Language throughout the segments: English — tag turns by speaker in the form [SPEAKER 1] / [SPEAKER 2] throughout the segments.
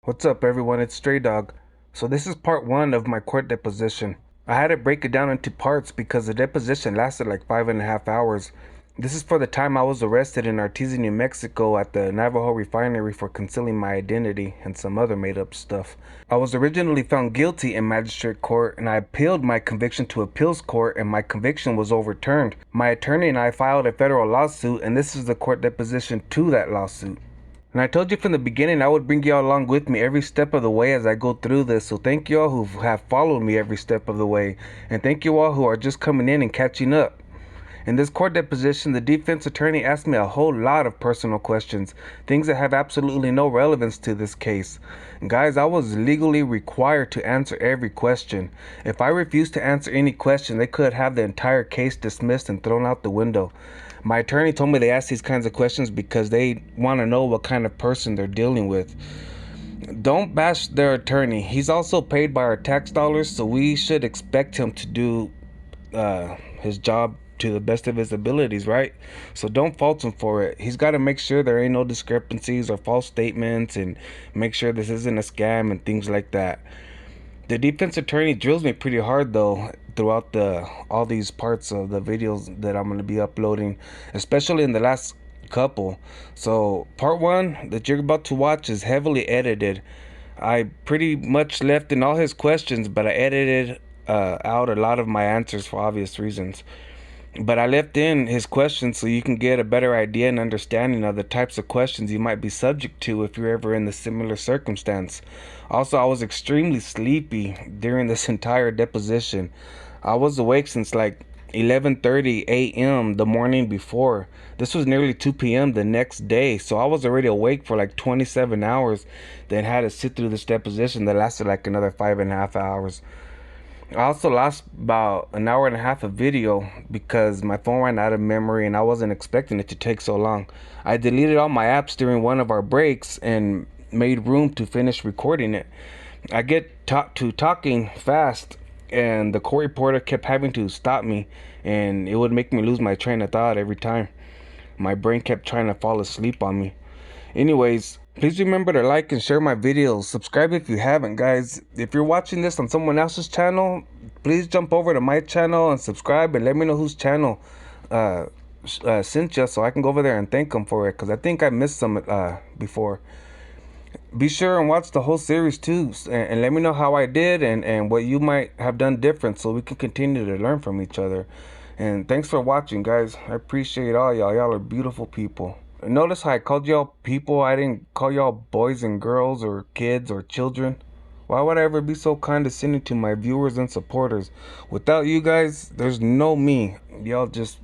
[SPEAKER 1] What's up, everyone? It's Stray Dog. So this is part one of my court deposition. I had to break it down into parts because the deposition lasted like 5.5 hours. This is for the time I was arrested in Artesia, New Mexico at the Navajo refinery for concealing my identity and some other made up stuff. I was originally found guilty in magistrate court and I appealed my conviction to appeals court and my conviction was overturned. My attorney and I filed a federal lawsuit and this is the court deposition to that lawsuit. And I told you from the beginning I would bring y'all along with me every step of the way as I go through this. So thank y'all who have followed me every step of the way. And thank you all who are just coming in and catching up. In this court deposition, the defense attorney asked me a whole lot of personal questions, things that have absolutely no relevance to this case. Guys, I was legally required to answer every question. If I refused to answer any question, they could have the entire case dismissed and thrown out the window. My attorney told me they ask these kinds of questions because they want to know what kind of person they're dealing with. Don't bash their attorney. He's also paid by our tax dollars, so we should expect him to do his job to the best of his abilities, right? So don't fault him for it. He's got to make sure there ain't no discrepancies or false statements and make sure this isn't a scam and things like that. The defense attorney drills me pretty hard though throughout all these parts of the videos that I'm going to be uploading, especially in the last couple. So part one that you're about to watch is heavily edited. I pretty much left in all his questions, but I edited out a lot of my answers for obvious reasons. But I left in his questions so you can get a better idea and understanding of the types of questions you might be subject to if you're ever in the similar circumstance. Also, I was extremely sleepy during this entire deposition. I was awake since like 11:30 a.m. the morning before. This was nearly 2 p.m. the next day, so I was already awake for like 27 hours, then had to sit through this deposition that lasted like another 5.5 hours. I also lost about an hour and a half of video because my phone ran out of memory and I wasn't expecting it to take so long. I deleted all my apps during one of our breaks and made room to finish recording it. I get to talking fast and the court reporter kept having to stop me and it would make me lose my train of thought every time. My brain kept trying to fall asleep on me. Anyways, please remember to like and share my videos. Subscribe if you haven't, guys. If you're watching this on someone else's channel, please jump over to my channel and subscribe and let me know whose channel sent you so I can go over there and thank them for it, because I think I missed some before. Be sure and watch the whole series too and let me know how I did and what you might have done different so we can continue to learn from each other. And thanks for watching, guys. I appreciate all y'all. Y'all are beautiful people. Notice how I called y'all people. I didn't call y'all boys and girls or kids or children. Why would I ever be so condescending to my viewers and supporters? Without you guys, there's no me. Y'all just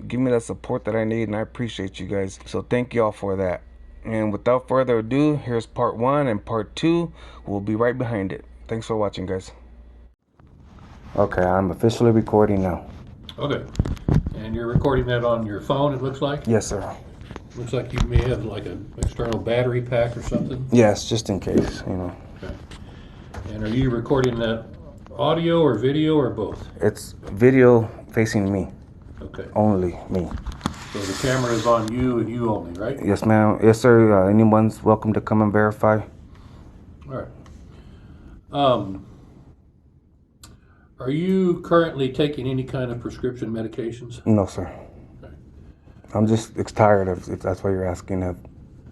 [SPEAKER 1] give me the support that I need and I appreciate you guys. So thank y'all for that. And without further ado, here's part one and part two will be right behind it. Thanks for watching, guys. Okay, I'm officially recording now.
[SPEAKER 2] Okay, and you're recording that on your phone, it looks like?
[SPEAKER 1] Yes, sir.
[SPEAKER 2] Looks like you may have like an external battery pack or something?
[SPEAKER 1] Yes, just in case, you know.
[SPEAKER 2] Okay. And are you recording that audio or video or both?
[SPEAKER 1] It's video facing me.
[SPEAKER 2] Okay.
[SPEAKER 1] Only me.
[SPEAKER 2] So the camera is on you and you only, right?
[SPEAKER 1] Yes, ma'am. Yes, sir. Anyone's welcome to come and verify.
[SPEAKER 2] All right. Are you currently taking any kind of prescription medications?
[SPEAKER 1] No, sir.
[SPEAKER 2] Okay.
[SPEAKER 1] I'm just tired of, if that's why you're asking. I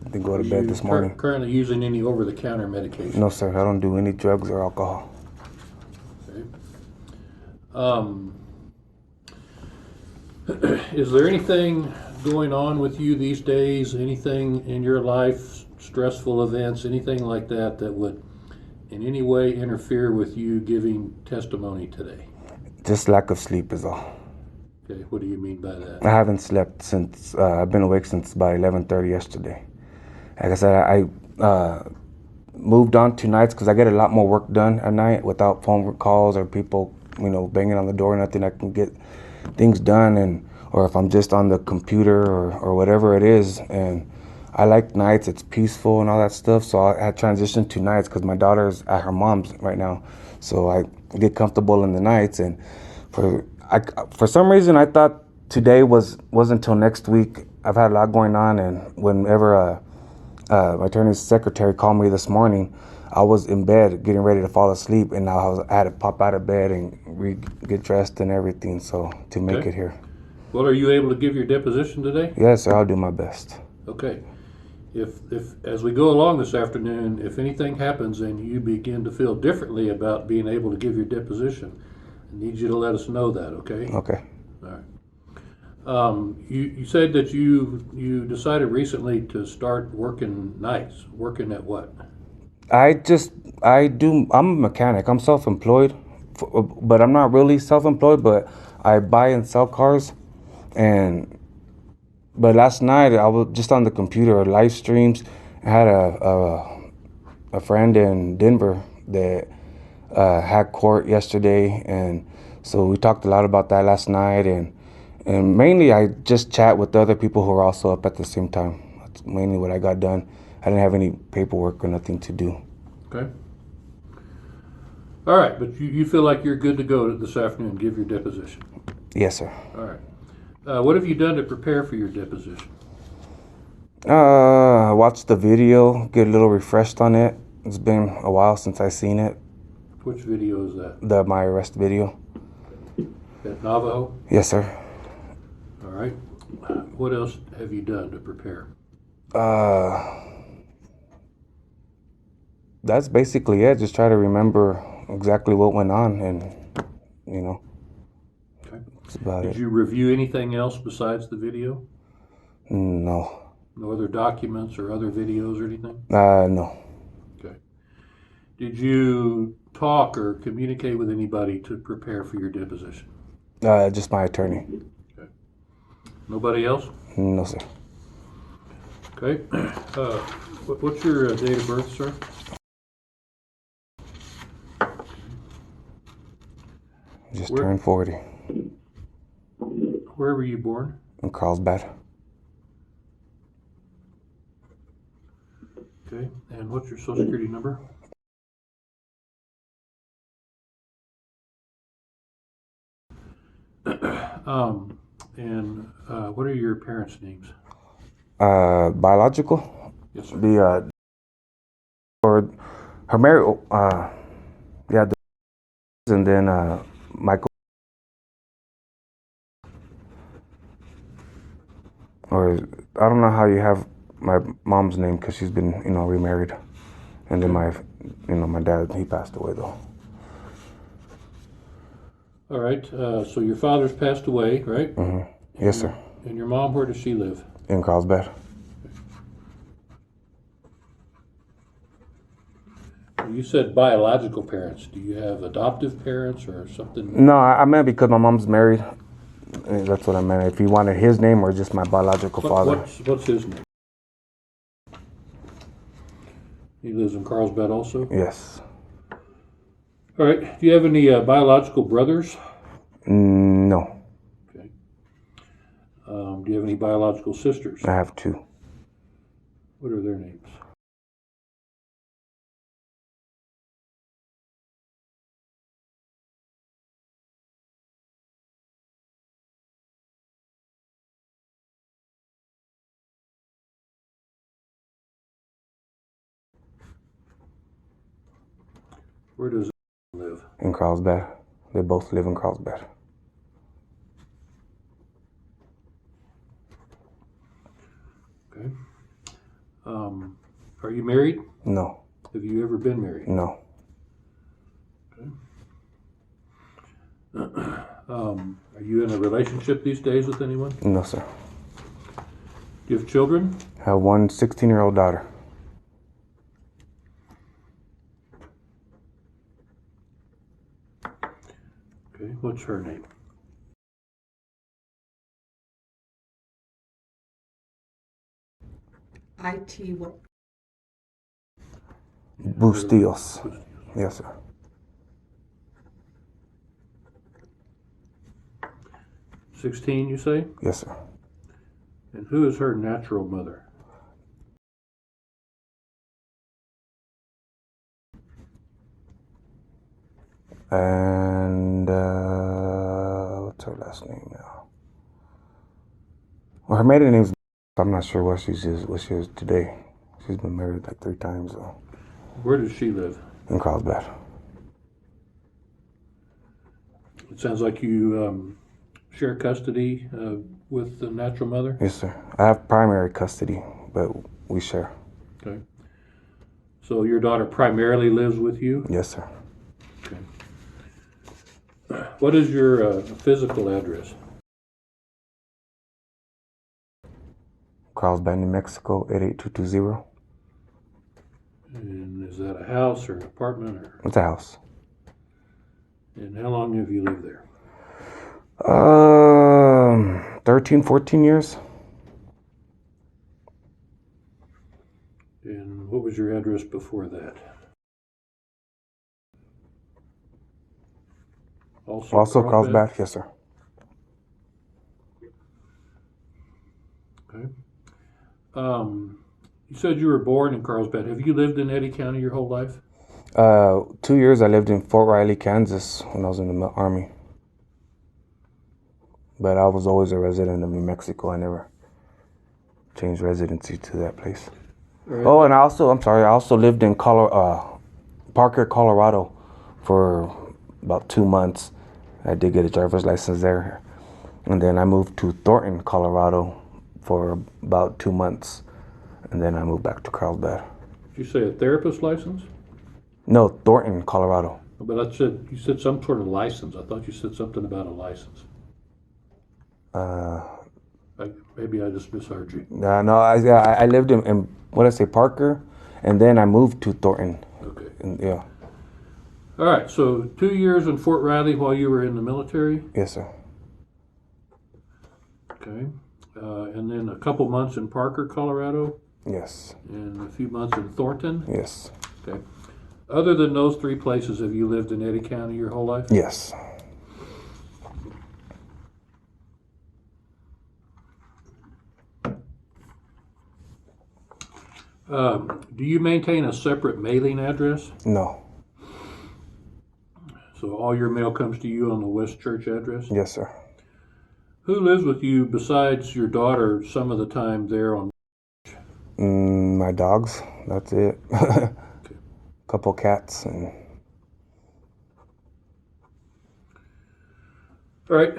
[SPEAKER 1] didn't go to bed this morning.
[SPEAKER 2] Currently using any over-the-counter medication?
[SPEAKER 1] No, sir. I don't do any drugs or alcohol.
[SPEAKER 2] Okay. Is there anything going on with you these days? Anything in your life, stressful events, anything like that that would in any way interfere with you giving testimony today?
[SPEAKER 1] Just lack of sleep is all.
[SPEAKER 2] Okay, what do you mean by that?
[SPEAKER 1] I haven't slept since, I've been awake since about 11:30 yesterday. Like I said, I moved on to nights because I get a lot more work done at night without phone calls or people, banging on the door. Nothing. I can get things done, or if I'm just on the computer or whatever it is. And I like nights. It's peaceful and all that stuff. So I had transitioned to nights because my daughter's at her mom's right now. So I get comfortable in the nights. And for some reason, I thought today wasn't until next week. I've had a lot going on, and whenever My attorney's secretary called me this morning. I was in bed getting ready to fall asleep, and I had to pop out of bed and get dressed and everything, so to make
[SPEAKER 2] Okay.
[SPEAKER 1] it here.
[SPEAKER 2] Well, are you able to give your deposition today?
[SPEAKER 1] Yes, sir. I'll do my best.
[SPEAKER 2] Okay. If as we go along this afternoon, if anything happens and you begin to feel differently about being able to give your deposition, I need you to let us know that, okay?
[SPEAKER 1] Okay.
[SPEAKER 2] All right. You said that you decided recently to start working nights. Working at what?
[SPEAKER 1] I'm a mechanic. I'm self-employed, but I'm not really self-employed, but I buy and sell cars. And but last night I was just on the computer, live streams. I had a friend in Denver that had court yesterday, and so we talked a lot about that last night, and mainly I just chat with the other people who are also up at the same time. That's mainly what I got done. I didn't have any paperwork or nothing to do.
[SPEAKER 2] Okay. All right, but you feel like you're good to go this afternoon and give your deposition.
[SPEAKER 1] Yes, sir.
[SPEAKER 2] All right. What have you done to prepare for your deposition?
[SPEAKER 1] Watch the video, get a little refreshed on it. It's been a while since I seen it.
[SPEAKER 2] Which video is that?
[SPEAKER 1] My arrest video.
[SPEAKER 2] At Navajo?
[SPEAKER 1] Yes, sir.
[SPEAKER 2] All right. What else have you done to prepare?
[SPEAKER 1] That's basically it. Just try to remember exactly what went on, and
[SPEAKER 2] Okay.
[SPEAKER 1] that's about
[SPEAKER 2] Did
[SPEAKER 1] it.
[SPEAKER 2] you review anything else besides the video?
[SPEAKER 1] No.
[SPEAKER 2] No other documents or other videos or anything?
[SPEAKER 1] No.
[SPEAKER 2] Okay. Did you talk or communicate with anybody to prepare for your deposition?
[SPEAKER 1] Just my attorney.
[SPEAKER 2] Okay. Nobody else?
[SPEAKER 1] No, sir.
[SPEAKER 2] Okay. What's your date of birth, sir?
[SPEAKER 1] Just turned 40
[SPEAKER 2] Where were you born?
[SPEAKER 1] in Carlsbad.
[SPEAKER 2] Okay. And what's your social security number? What are your parents' names?
[SPEAKER 1] Biological.
[SPEAKER 2] Yes, sir.
[SPEAKER 1] Or her married. Yeah. And then Michael. Or I don't know how you have my mom's name because she's been remarried, and then my dad, he passed away though.
[SPEAKER 2] All right. So your father's passed away, right?
[SPEAKER 1] Mm-hmm. Yes, sir.
[SPEAKER 2] And your mom, where does she live?
[SPEAKER 1] In Carlsbad.
[SPEAKER 2] You said biological parents. Do you have adoptive parents or something?
[SPEAKER 1] No, I meant because my mom's married. That's what I meant. If you wanted his name or just my biological father.
[SPEAKER 2] What's his name? He lives in Carlsbad also?
[SPEAKER 1] Yes.
[SPEAKER 2] All right. Do you have any biological brothers?
[SPEAKER 1] No.
[SPEAKER 2] Okay. Do you have any biological sisters?
[SPEAKER 1] I have 2.
[SPEAKER 2] What are their names? Where does he live?
[SPEAKER 1] In Carlsbad. They both live in Carlsbad.
[SPEAKER 2] Okay. Are you married?
[SPEAKER 1] No.
[SPEAKER 2] Have you ever been married?
[SPEAKER 1] No.
[SPEAKER 2] Okay. Are you in a relationship these days with anyone?
[SPEAKER 1] No, sir.
[SPEAKER 2] Do you have children?
[SPEAKER 1] I have one 16-year-old daughter.
[SPEAKER 2] Okay. What's her name?
[SPEAKER 3] IT what?
[SPEAKER 1] Bustillos. Yes, sir.
[SPEAKER 2] 16, you say?
[SPEAKER 1] Yes, sir.
[SPEAKER 2] And who is her natural mother?
[SPEAKER 1] And what's her last name now? Well, her maiden name's. I'm not sure what she is today. She's been married like 3 times, so.
[SPEAKER 2] Where does she live?
[SPEAKER 1] In Carlsbad.
[SPEAKER 2] It sounds like you share custody with the natural mother?
[SPEAKER 1] Yes, sir. I have primary custody, but we share.
[SPEAKER 2] Okay. So your daughter primarily lives with you?
[SPEAKER 1] Yes, sir.
[SPEAKER 2] Okay. What is your physical address?
[SPEAKER 1] Carlsbad, New Mexico, 88220.
[SPEAKER 2] And is that a house or an apartment?
[SPEAKER 1] It's a house.
[SPEAKER 2] And how long have you lived there?
[SPEAKER 1] 13, 14 years.
[SPEAKER 2] And what was your address before that?
[SPEAKER 1] Also Carlsbad, yes, sir.
[SPEAKER 2] Okay. You said you were born in Carlsbad. Have you lived in Eddy County your whole life?
[SPEAKER 1] 2 years I lived in Fort Riley, Kansas when I was in the Army. But I was always a resident of New Mexico. I never changed residency to that place.
[SPEAKER 2] Right.
[SPEAKER 1] Oh, and I also lived in Parker, Colorado for about 2 months. I did get a driver's license there. And then I moved to Thornton, Colorado for about 2 months. And then I moved back to Carlsbad.
[SPEAKER 2] Did you say a therapist license?
[SPEAKER 1] No, Thornton, Colorado.
[SPEAKER 2] But you said some sort of license. I thought you said something about a license. Maybe I just misheard you.
[SPEAKER 1] No, I lived in Parker, and then I moved to Thornton.
[SPEAKER 2] Okay.
[SPEAKER 1] Yeah.
[SPEAKER 2] All right. So 2 years in Fort Riley while you were in the military.
[SPEAKER 1] Yes, sir.
[SPEAKER 2] Okay. And then a couple months in Parker, Colorado.
[SPEAKER 1] Yes.
[SPEAKER 2] And a few months in Thornton.
[SPEAKER 1] Yes.
[SPEAKER 2] Okay. Other than those 3 places, have you lived in Eddy County your whole life?
[SPEAKER 1] Yes.
[SPEAKER 2] Do you maintain a separate mailing address?
[SPEAKER 1] No.
[SPEAKER 2] So all your mail comes to you on the West Church address?
[SPEAKER 1] Yes, sir.
[SPEAKER 2] Who lives with you besides your daughter some of the time there on?
[SPEAKER 1] My dogs. That's it. Couple cats and.
[SPEAKER 2] All right.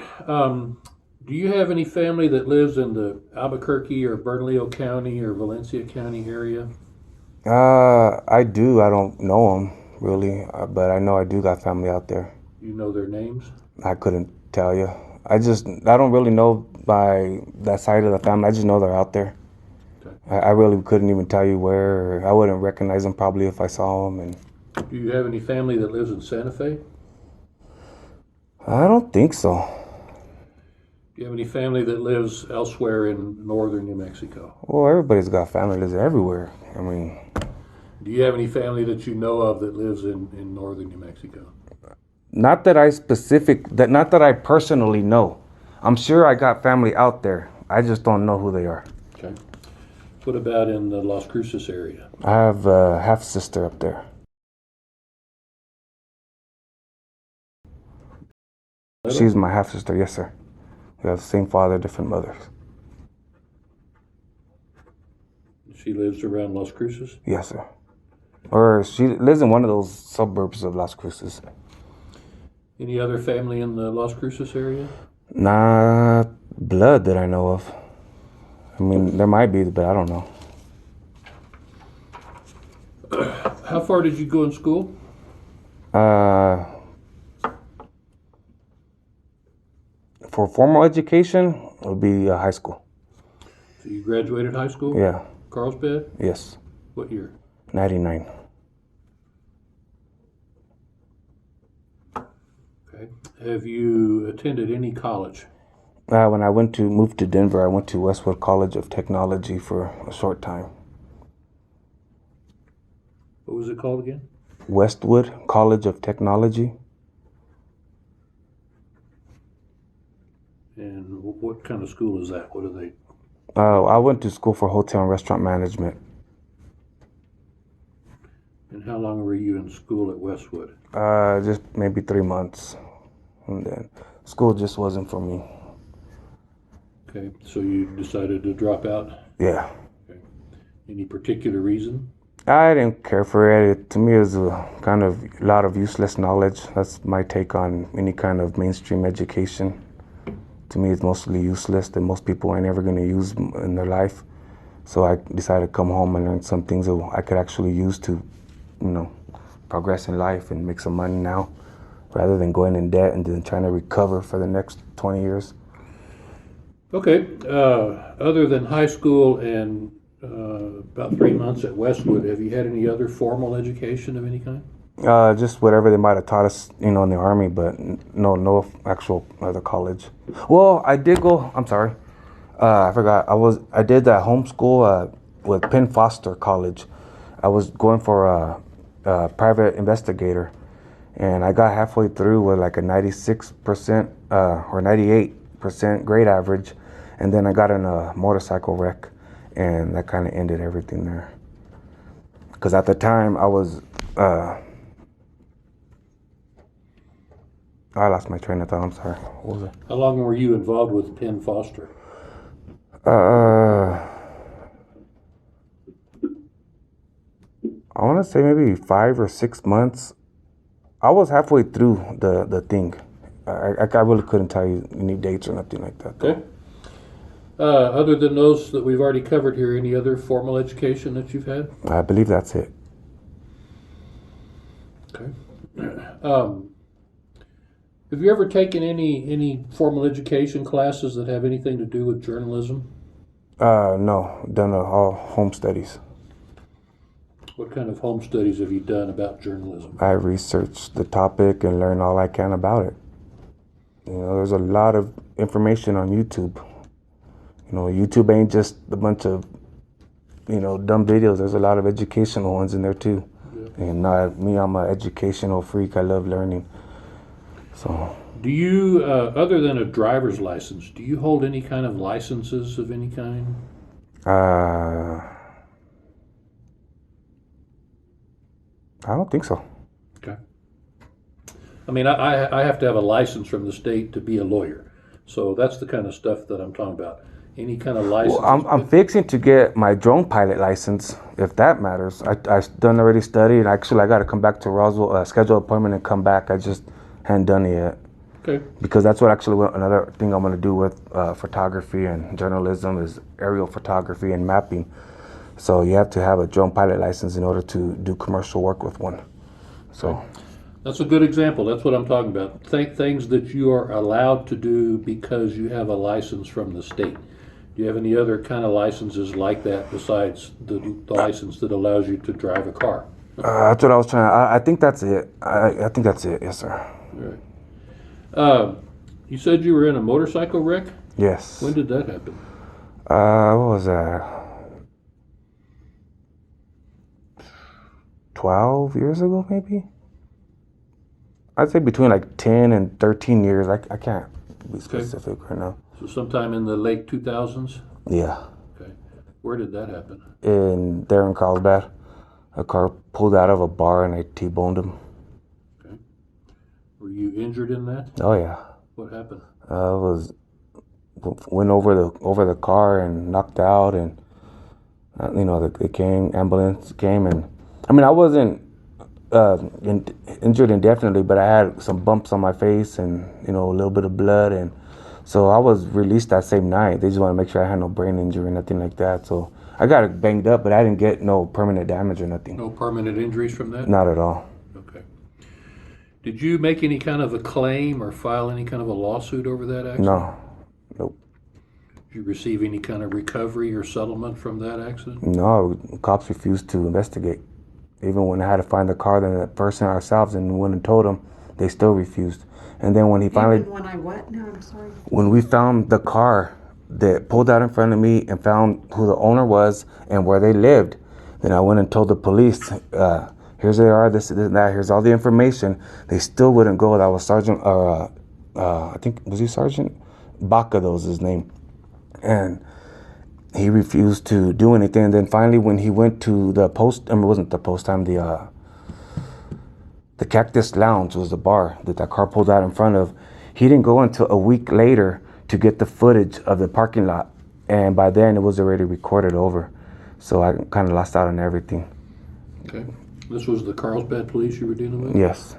[SPEAKER 2] Do you have any family that lives in the Albuquerque or Bernalillo County or Valencia County area?
[SPEAKER 1] I do. I don't know them really, but I know I do got family out there.
[SPEAKER 2] You know their names?
[SPEAKER 1] I couldn't tell you. I don't really know by that side of the family. I just know they're out there.
[SPEAKER 2] Okay.
[SPEAKER 1] I really couldn't even tell you where. I wouldn't recognize them probably if I saw them. And
[SPEAKER 2] do you have any family that lives in Santa Fe?
[SPEAKER 1] I don't think so.
[SPEAKER 2] Do you have any family that lives elsewhere in northern New Mexico?
[SPEAKER 1] Well, everybody's got family that lives everywhere. I mean,
[SPEAKER 2] do you have any family that you know of that lives in northern New Mexico?
[SPEAKER 1] not that I personally know. I'm sure I got family out there. I just don't know who they are.
[SPEAKER 2] Okay. What about in the Las Cruces area?
[SPEAKER 1] I have a half sister up there. She's my half sister, yes, sir. We have the same father, different mothers.
[SPEAKER 2] She lives around Las Cruces?
[SPEAKER 1] Yes, sir. Or she lives in one of those suburbs of Las Cruces.
[SPEAKER 2] Any other family in the Las Cruces area?
[SPEAKER 1] Not blood that I know of. I mean, there might be, but I don't know.
[SPEAKER 2] How far did you go in school?
[SPEAKER 1] For formal education, it would be high school.
[SPEAKER 2] So you graduated high school?
[SPEAKER 1] Yeah.
[SPEAKER 2] Carlsbad?
[SPEAKER 1] Yes.
[SPEAKER 2] What year?
[SPEAKER 1] 99.
[SPEAKER 2] Okay. Have you attended any college?
[SPEAKER 1] When I moved to Denver, I went to Westwood College of Technology for a short time.
[SPEAKER 2] What was it called again?
[SPEAKER 1] Westwood College of Technology.
[SPEAKER 2] And what kind of school is that? What are they?
[SPEAKER 1] I went to school for hotel and restaurant management.
[SPEAKER 2] And how long were you in school at Westwood?
[SPEAKER 1] Just maybe 3 months. And then school just wasn't for me.
[SPEAKER 2] Okay, so you decided to drop out?
[SPEAKER 1] Yeah.
[SPEAKER 2] Okay. Any particular reason?
[SPEAKER 1] I didn't care for it. To me, it was a kind of a lot of useless knowledge. That's my take on any kind of mainstream education. To me, it's mostly useless that most people ain't ever going to use in their life. So I decided to come home and learn some things that I could actually use to, progress in life and make some money now, rather than going in debt and then trying to recover for the next 20 years.
[SPEAKER 2] Okay. Other than high school and about 3 months at Westwood, have you had any other formal education of any kind?
[SPEAKER 1] Just whatever they might have taught us, in the army, but no actual other college. Well, I did go. I'm sorry, I forgot. I did that homeschool with Penn Foster College. I was going for a private investigator, and I got halfway through with like a 96% or 98% grade average, and then I got in a motorcycle wreck, and that kind of ended everything there. Because at the time I was. I lost my train of thought. I'm sorry. What was it?
[SPEAKER 2] How long were you involved with Penn Foster?
[SPEAKER 1] I want to say maybe 5 or 6 months. I was halfway through the thing. I really couldn't tell you any dates or nothing like that, though.
[SPEAKER 2] Okay. Other than those that we've already covered here, any other formal education that you've had?
[SPEAKER 1] I believe that's it.
[SPEAKER 2] Okay. Have you ever taken any formal education classes that have anything to do with journalism?
[SPEAKER 1] No, done all home studies.
[SPEAKER 2] What kind of home studies have you done about journalism?
[SPEAKER 1] I researched the topic and learned all I can about it. There's a lot of information on YouTube. YouTube ain't just a bunch of, dumb videos. There's a lot of educational ones in there too. Yeah. And I'm an educational freak. I love learning. So.
[SPEAKER 2] Do you, other than a driver's license, do you hold any kind of licenses of any kind?
[SPEAKER 1] I don't think so.
[SPEAKER 2] Okay. I mean, I have to have a license from the state to be a lawyer. So that's the kind of stuff that I'm talking about. Any kind of license?
[SPEAKER 1] Well, I'm fixing to get my drone pilot license, if that matters. I done already studied. Actually, I got to come back to Roswell, schedule an appointment and come back. I just hadn't done it yet.
[SPEAKER 2] Okay.
[SPEAKER 1] Because that's another thing I'm going to do with photography and journalism is aerial photography and mapping. So you have to have a drone pilot license in order to do commercial work with one. So.
[SPEAKER 2] Okay. That's a good example. That's what I'm talking about. Things that you are allowed to do because you have a license from the state. Do you have any other kind of licenses like that besides the license that allows you to drive a car?
[SPEAKER 1] That's what I was trying to. I think that's it. I think that's it. Yes, sir.
[SPEAKER 2] All right. You said you were in a motorcycle wreck?
[SPEAKER 1] Yes.
[SPEAKER 2] When did that happen?
[SPEAKER 1] What was that? 12 years ago, maybe? I'd say between like 10 and 13 years. I can't be specific right now.
[SPEAKER 2] So sometime in the late 2000s?
[SPEAKER 1] Yeah.
[SPEAKER 2] Okay. Where did that happen?
[SPEAKER 1] There in Carlsbad. A car pulled out of a bar and I T-boned him.
[SPEAKER 2] Okay. Were you injured in that?
[SPEAKER 1] Oh, yeah.
[SPEAKER 2] What happened?
[SPEAKER 1] Went over the car and knocked out, and the ambulance came, and I mean I wasn't injured indefinitely, but I had some bumps on my face and a little bit of blood, and so I was released that same night. They just want to make sure I had no brain injury or nothing like that. So I got banged up, but I didn't get no permanent damage or nothing.
[SPEAKER 2] No permanent injuries from that?
[SPEAKER 1] Not at all.
[SPEAKER 2] Okay. Did you make any kind of a claim or file any kind of a lawsuit over that accident?
[SPEAKER 1] No. Nope.
[SPEAKER 2] Did you receive any kind of recovery or settlement from that accident?
[SPEAKER 1] No, cops refused to investigate. Even when I had to find the car, then the person ourselves, and went and told them, they still refused. And then when he finally...
[SPEAKER 3] Even when I what? No, I'm sorry.
[SPEAKER 1] When we found the car that pulled out in front of me and found who the owner was and where they lived, then I went and told the police, here's they are, this and that, here's all the information. They still wouldn't go. That was Sergeant, I think, was he Sergeant? Baca, that was his name. And he refused to do anything. And then finally, when he went to the it wasn't the post time, the Cactus Lounge was the bar that car pulled out in front of. He didn't go until a week later to get the footage of the parking lot. And by then, it was already recorded over. So I kind of lost out on everything.
[SPEAKER 2] Okay. This was the Carlsbad police you were dealing with?
[SPEAKER 1] Yes.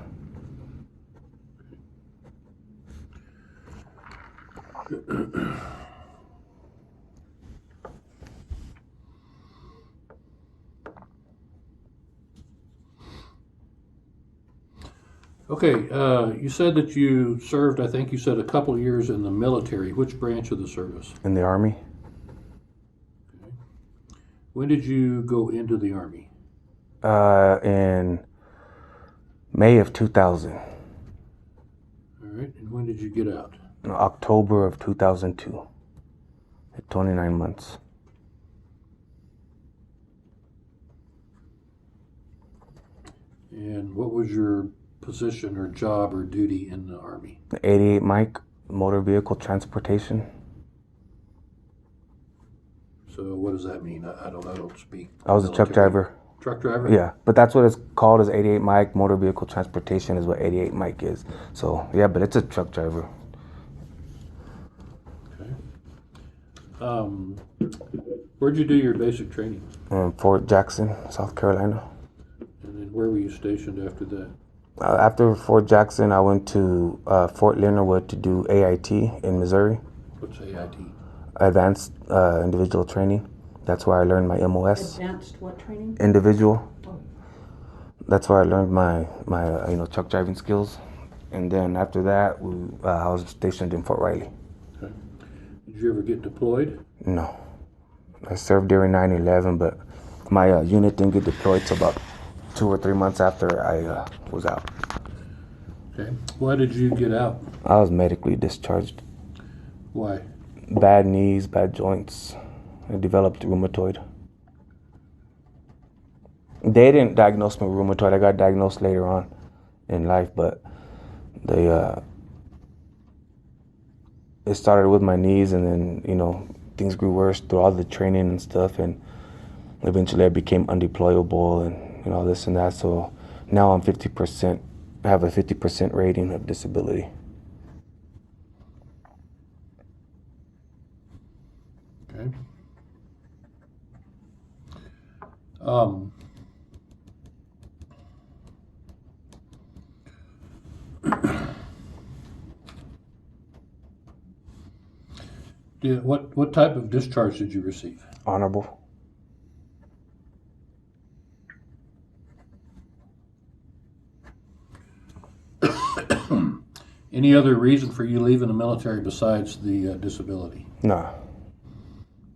[SPEAKER 2] Okay, you said that you served, I think you said a couple of years in the military. Which branch of the service?
[SPEAKER 1] In the Army.
[SPEAKER 2] When did you go into the Army?
[SPEAKER 1] In May of 2000.
[SPEAKER 2] All right, and when did you get out?
[SPEAKER 1] October of 2002. At 29 months.
[SPEAKER 2] And what was your position or job or duty in the Army?
[SPEAKER 1] 88 Mike, motor vehicle transportation.
[SPEAKER 2] So what does that mean? I don't speak.
[SPEAKER 1] I was a truck driver.
[SPEAKER 2] Truck driver?
[SPEAKER 1] Yeah, but that's what it's called, is 88 Mike, motor vehicle transportation is what 88 Mike is. So yeah, but it's a truck driver.
[SPEAKER 2] Okay. Where'd you do your basic training?
[SPEAKER 1] Fort Jackson, South Carolina.
[SPEAKER 2] And then where were you stationed after that?
[SPEAKER 1] After Fort Jackson, I went to Fort Leonard to do AIT in Missouri.
[SPEAKER 2] What's AIT?
[SPEAKER 1] Advanced Individual Training. That's where I learned my MOS.
[SPEAKER 3] Advanced what training?
[SPEAKER 1] Individual.
[SPEAKER 3] Oh.
[SPEAKER 1] That's where I learned my truck driving skills. And then after that, I was stationed in Fort Riley.
[SPEAKER 2] Okay. Did you ever get deployed?
[SPEAKER 1] No. I served during 9/11, but my unit didn't get deployed till about 2 or 3 months after I was out.
[SPEAKER 2] Okay. Why did you get out?
[SPEAKER 1] I was medically discharged.
[SPEAKER 2] Why?
[SPEAKER 1] Bad knees, bad joints. I developed rheumatoid. They didn't diagnose me with rheumatoid. I got diagnosed later on in life, but it started with my knees, and then things grew worse through all the training and stuff, and eventually I became undeployable and all this and that. So now I'm 50%. I have a 50% rating of disability.
[SPEAKER 2] Okay. What type of discharge did you receive?
[SPEAKER 1] Honorable.
[SPEAKER 2] Any other reason for you leaving the military besides the disability?
[SPEAKER 1] No.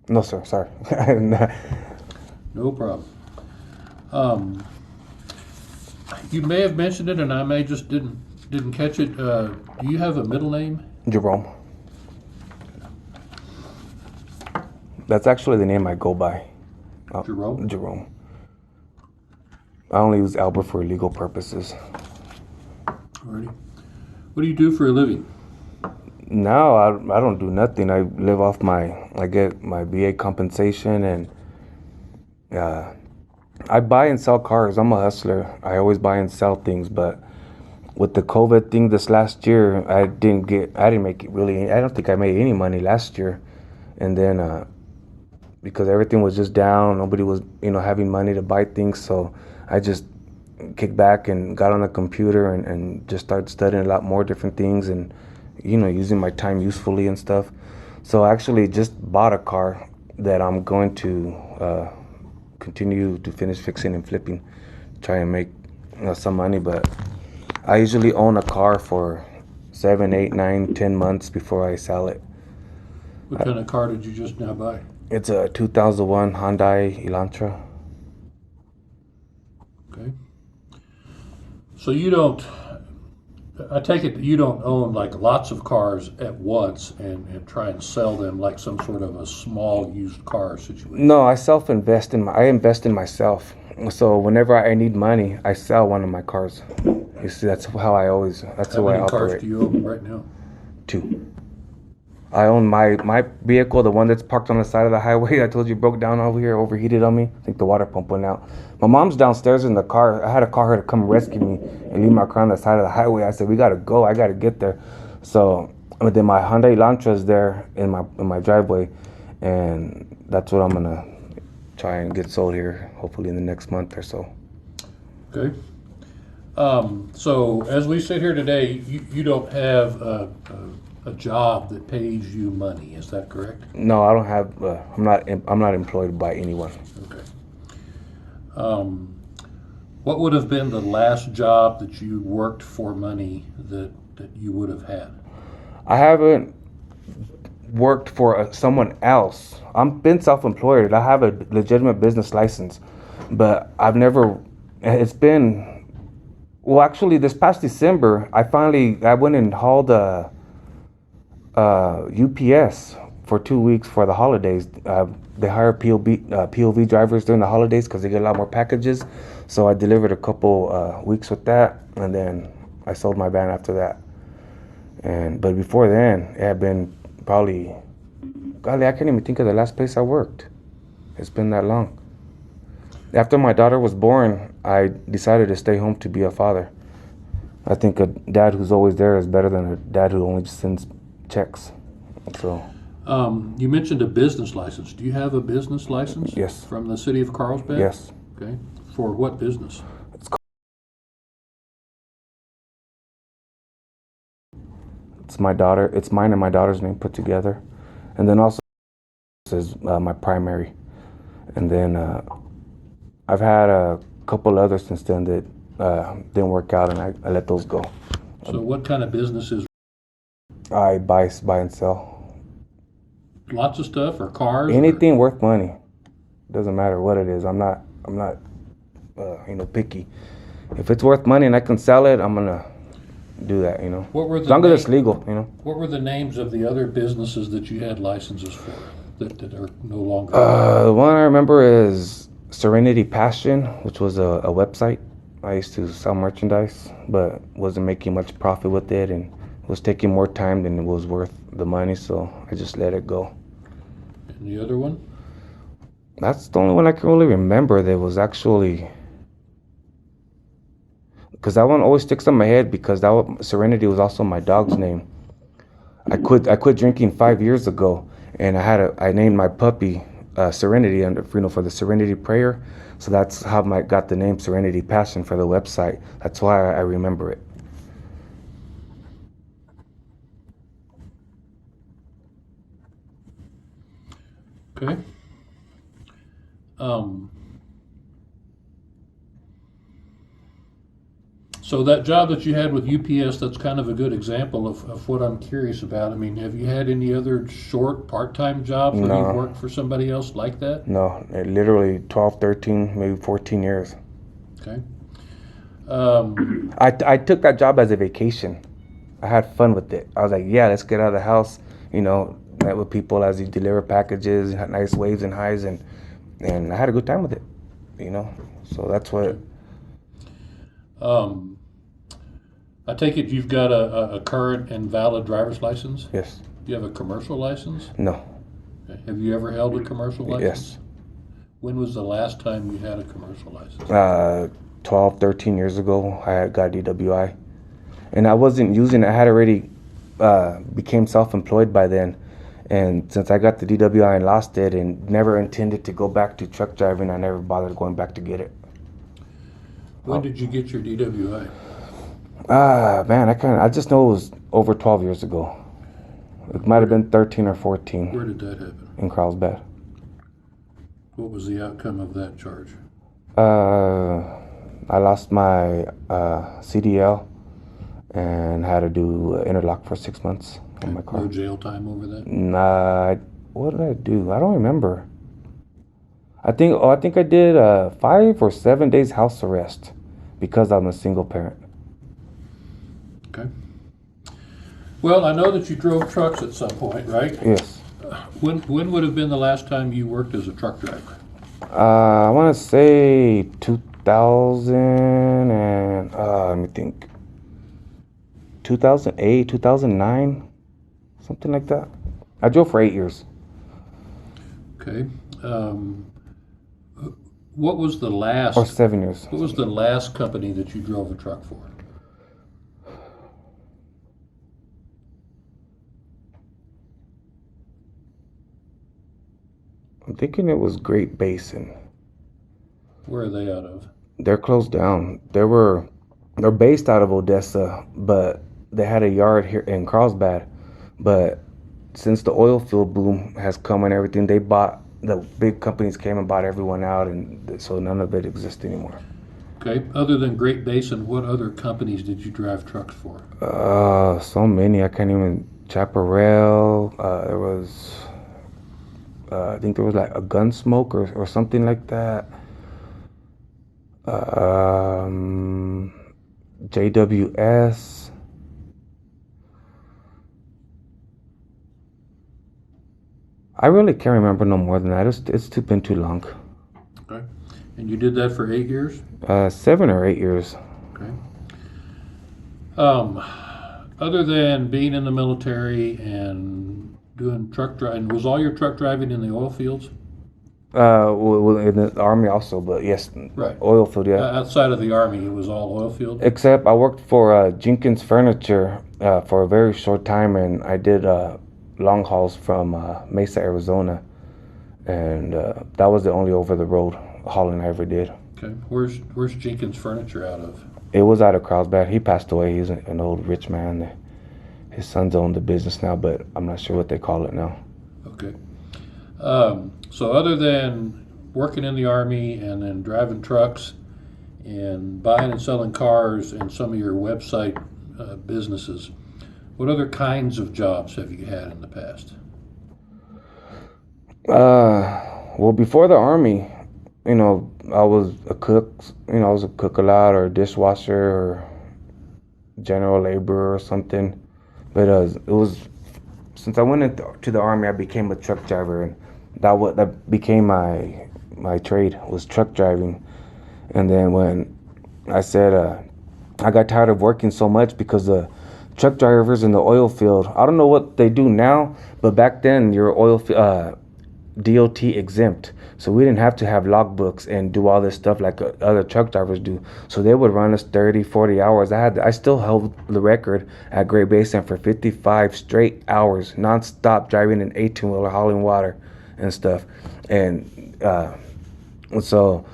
[SPEAKER 1] No, sir. Sorry.
[SPEAKER 2] No problem. You may have mentioned it, and I may just didn't catch it. Do you have a middle name?
[SPEAKER 1] Jerome. That's actually the name I go by.
[SPEAKER 2] Jerome?
[SPEAKER 1] Jerome. I only use Albert for legal purposes.
[SPEAKER 2] Alrighty. What do you do for a living?
[SPEAKER 1] No, I don't do nothing. I live off I get my VA compensation, and I buy and sell cars. I'm a hustler. I always buy and sell things, but with the COVID thing this last year, I didn't make it really, I don't think I made any money last year. And then because everything was just down, nobody was, having money to buy things, so I just kicked back and got on the computer and just started studying a lot more different things and using my time usefully and stuff. So I actually just bought a car that I'm going to continue to finish fixing and flipping, try and make some money. But I usually own a car for 7, 8, 9, 10 months before I sell it.
[SPEAKER 2] What kind of car did you just now buy?
[SPEAKER 1] It's a 2001 Hyundai Elantra.
[SPEAKER 2] Okay. So I take it that you don't own like lots of cars at once and try and sell them like some sort of a small used car situation.
[SPEAKER 1] No, I invest in myself. So whenever I need money, I sell one of my cars. You see, that's the way I operate.
[SPEAKER 2] How many cars do you own right now?
[SPEAKER 1] 2. I own my vehicle, the one that's parked on the side of the highway. I told you broke down over here, overheated on me. I think the water pump went out. My mom's downstairs in the car. I had a car here to come rescue me and leave my car on the side of the highway. I said, we gotta go. I gotta get there. So, but then my Hyundai Elantra is there in my driveway, and that's what I'm gonna try and get sold here, hopefully in the next month or so.
[SPEAKER 2] Okay. So as we sit here today, you don't have a job that pays you money, is that correct?
[SPEAKER 1] No, I don't have. I'm not employed by anyone.
[SPEAKER 2] Okay. Um, what would have been the last job that you worked for money that you would have had?
[SPEAKER 1] I haven't worked for someone else. I'm been self-employed. I have a legitimate business license, but I've never. It's been. Well, actually, this past December, I went and hauled a UPS for 2 weeks for the holidays. They hire POV drivers during the holidays because they get a lot more packages. So I delivered a couple weeks with that, and then I sold my van after that. But before then, it had been probably, golly, I can't even think of the last place I worked. It's been that long. After my daughter was born, I decided to stay home to be a father. I think a dad who's always there is better than a dad who only just sends checks. So,
[SPEAKER 2] You mentioned a business license. Do you have a business license?
[SPEAKER 1] Yes.
[SPEAKER 2] From the city of Carlsbad?
[SPEAKER 1] yes.
[SPEAKER 2] Okay. For what business?
[SPEAKER 1] It's my daughter. It's mine and my daughter's name put together, and then also is my primary. And then I've had a couple others since then that didn't work out, and I let those go.
[SPEAKER 2] So what kind of business is
[SPEAKER 1] I buy and sell
[SPEAKER 2] lots of stuff or cars?
[SPEAKER 1] anything worth money. Doesn't matter what it is. I'm not picky. If it's worth money and I can sell it, I'm gonna do that.
[SPEAKER 2] What were
[SPEAKER 1] As
[SPEAKER 2] the
[SPEAKER 1] long as it's legal.
[SPEAKER 2] What were the names of the other businesses that you had licenses for that are no longer?
[SPEAKER 1] The one I remember is Serenity Passion, which was a website. I used to sell merchandise, but wasn't making much profit with it, and was taking more time than it was worth the money, so I just let it go.
[SPEAKER 2] And the other one?
[SPEAKER 1] That's the only one I can really remember that was actually, because that one always sticks in my head because Serenity was also my dog's name. I quit drinking 5 years ago, and I named my puppy Serenity for the Serenity Prayer. So that's how I got the name Serenity Passion for the website. That's why I remember it.
[SPEAKER 2] Okay. So that job that you had with UPS, that's kind of a good example of what I'm curious about. I mean, have you had any other short part-time jobs where
[SPEAKER 1] No.
[SPEAKER 2] you've worked for somebody else like that?
[SPEAKER 1] No, literally 12, 13, maybe 14 years.
[SPEAKER 2] Okay.
[SPEAKER 1] I took that job as a vacation. I had fun with it. I was like, yeah, let's get out of the house. Met with people as you deliver packages, had nice waves and highs, and I had a good time with it. So that's what.
[SPEAKER 2] I take it you've got a current and valid driver's license?
[SPEAKER 1] Yes.
[SPEAKER 2] Do you have a commercial license?
[SPEAKER 1] No.
[SPEAKER 2] Okay. Have you ever held a commercial license?
[SPEAKER 1] Yes.
[SPEAKER 2] When was the last time you had a commercial license?
[SPEAKER 1] 12, 13 years ago, I had got DWI, and I wasn't using it. I had already became self-employed by then, and since I got the DWI and lost it, and never intended to go back to truck driving, I never bothered going back to get it.
[SPEAKER 2] When did you get your DWI?
[SPEAKER 1] Man, I just know it was over 12 years ago. It might have been 13 or 14.
[SPEAKER 2] Where did that happen?
[SPEAKER 1] In Carlsbad.
[SPEAKER 2] What was the outcome of that charge?
[SPEAKER 1] I lost my CDL and had to do interlock for 6 months on my car.
[SPEAKER 2] No jail time over that?
[SPEAKER 1] Nah, what did I do? I don't remember. I think I did 5 or 7 days house arrest because I'm a single parent.
[SPEAKER 2] Okay. Well, I know that you drove trucks at some point, right?
[SPEAKER 1] Yes.
[SPEAKER 2] When would have been the last time you worked as a truck driver?
[SPEAKER 1] I want to say 2000 and let me think. 2008, 2009, something like that. I drove for 8 years.
[SPEAKER 2] Okay. What was the last?
[SPEAKER 1] Or 7 years.
[SPEAKER 2] What was the last company that you drove a truck for?
[SPEAKER 1] I'm thinking it was Great Basin.
[SPEAKER 2] Where are they out of?
[SPEAKER 1] They're closed down. They're based out of Odessa, but they had a yard here in Carlsbad. But since the oil field boom has come and everything, the big companies came and bought everyone out, and so none of it exists anymore.
[SPEAKER 2] Okay. Other than Great Basin, what other companies did you drive trucks for?
[SPEAKER 1] So many I can't even. Chaparral. I think there was like a Gunsmoke or something like that. JWS. I really can't remember no more than that. It's been too long.
[SPEAKER 2] Okay. And you did that for 8 years?
[SPEAKER 1] 7 or 8 years.
[SPEAKER 2] Okay. Other than being in the military and doing truck driving, was all your truck driving in the oil fields?
[SPEAKER 1] Well, in the army also, but yes,
[SPEAKER 2] Right.
[SPEAKER 1] oil field, yeah.
[SPEAKER 2] Outside of the army, it was all oil field?
[SPEAKER 1] Except I worked for Jenkins Furniture for a very short time, and I did long hauls from Mesa, Arizona, and that was the only over the road hauling I ever did.
[SPEAKER 2] Okay. Where's Jenkins Furniture out of?
[SPEAKER 1] It was out of Carlsbad. He passed away. He's an old rich man. His sons own the business now, but I'm not sure what they call it now.
[SPEAKER 2] Okay. So other than working in the army and then driving trucks and buying and selling cars and some of your website businesses, what other kinds of jobs have you had in the past?
[SPEAKER 1] Well, before the army, I was a cook. I was a cook a lot, or a dishwasher, or general labor or something. But it was since I went into the army, I became a truck driver, and that became my trade, was truck driving. And then when I said I got tired of working so much, because the truck drivers in the oil field, I don't know what they do now, but back then your DOT exempt, so we didn't have to have logbooks and do all this stuff like other truck drivers do. So they would run us 30-40 hours. I still held the record at Great Basin for 55 straight hours non-stop, driving an 18-wheeler, hauling water and stuff. And so